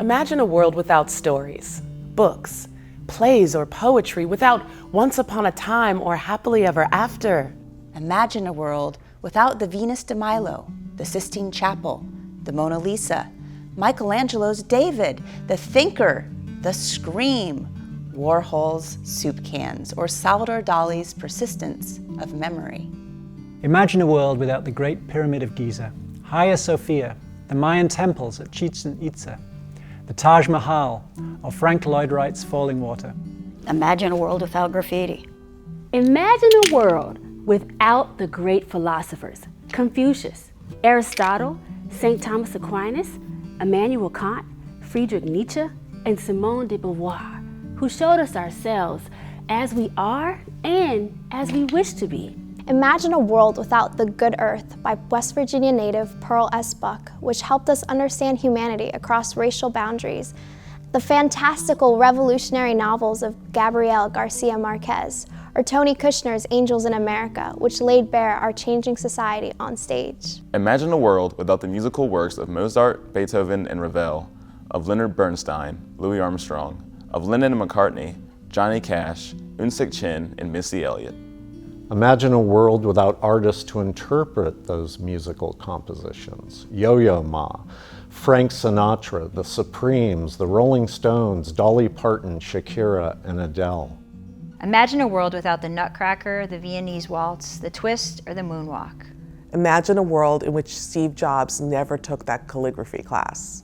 Imagine a world without stories, books, plays, or poetry, without Once Upon a Time or Happily Ever After. Imagine a world without the Venus de Milo, the Sistine Chapel, the Mona Lisa, Michelangelo's David, the Thinker, the Scream, Warhol's soup cans, or Salvador Dali's persistence of memory. Imagine a world without the Great Pyramid of Giza, Hagia Sophia, the Mayan temples at Chichen Itza, the Taj Mahal, or Frank Lloyd Wright's Falling Water. Imagine a world without graffiti. Imagine a world without the great philosophers, Confucius, Aristotle, St. Thomas Aquinas, Immanuel Kant, Friedrich Nietzsche, and Simone de Beauvoir, who showed us ourselves as we are and as we wish to be. Imagine a world without The Good Earth by West Virginia native Pearl S. Buck, which helped us understand humanity across racial boundaries. The fantastical revolutionary novels of Gabriel Garcia Marquez, or Tony Kushner's Angels in America, which laid bare our changing society on stage. Imagine a world without the musical works of Mozart, Beethoven, and Ravel, of Leonard Bernstein, Louis Armstrong, of Lennon and McCartney, Johnny Cash, Unsik Chin, and Missy Elliott. Imagine a world without artists to interpret those musical compositions. Yo-Yo Ma, Frank Sinatra, the Supremes, the Rolling Stones, Dolly Parton, Shakira, and Adele. Imagine a world without the Nutcracker, the Viennese Waltz, the Twist, or the Moonwalk. Imagine a world in which Steve Jobs never took that calligraphy class.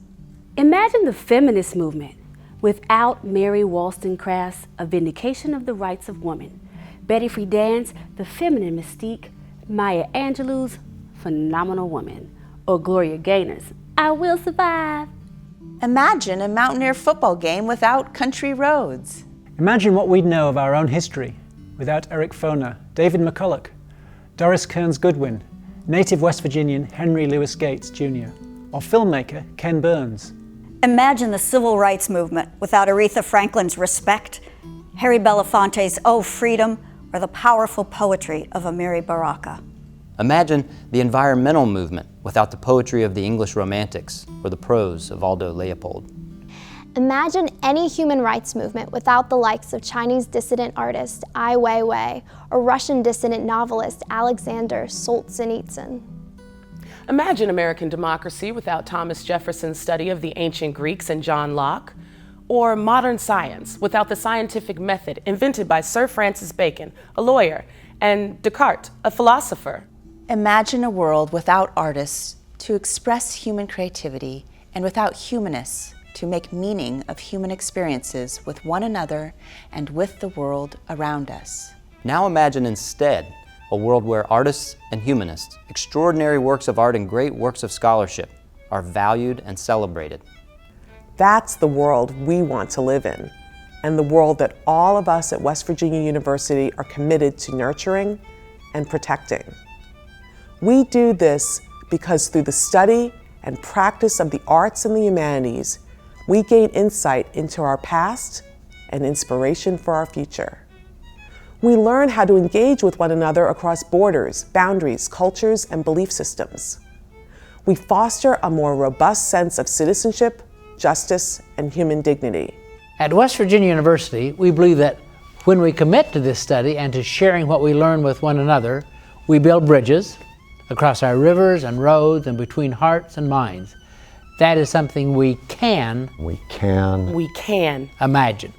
Imagine the feminist movement without Mary Wollstonecraft's A Vindication of the Rights of Women, Betty Friedan's The Feminine Mystique, Maya Angelou's Phenomenal Woman, or Gloria Gaynor's I Will Survive. Imagine a mountaineer football game without country roads. Imagine what we'd know of our own history without Eric Foner, David McCulloch, Doris Kearns Goodwin, native West Virginian Henry Louis Gates Jr., or filmmaker Ken Burns. Imagine the civil rights movement without Aretha Franklin's Respect, Harry Belafonte's Oh Freedom, or the powerful poetry of Amiri Baraka. Imagine the environmental movement without the poetry of the English Romantics or the prose of Aldo Leopold. Imagine any human rights movement without the likes of Chinese dissident artist Ai Weiwei or Russian dissident novelist Alexander Solzhenitsyn. Imagine American democracy without Thomas Jefferson's study of the ancient Greeks and John Locke, or modern science without the scientific method invented by Sir Francis Bacon, a lawyer, and Descartes, a philosopher. Imagine a world without artists to express human creativity and without humanists to make meaning of human experiences with one another and with the world around us. Now imagine instead a world where artists and humanists, extraordinary works of art and great works of scholarship, are valued and celebrated. That's the world we want to live in, and the world that all of us at West Virginia University are committed to nurturing and protecting. We do this because through the study and practice of the arts and the humanities, we gain insight into our past and inspiration for our future. We learn how to engage with one another across borders, boundaries, cultures, and belief systems. We foster a more robust sense of citizenship, justice, and human dignity. At West Virginia University, we believe that when we commit to this study and to sharing what we learn with one another, we build bridges across our rivers and roads and between hearts and minds. That is something we can We can We can imagine.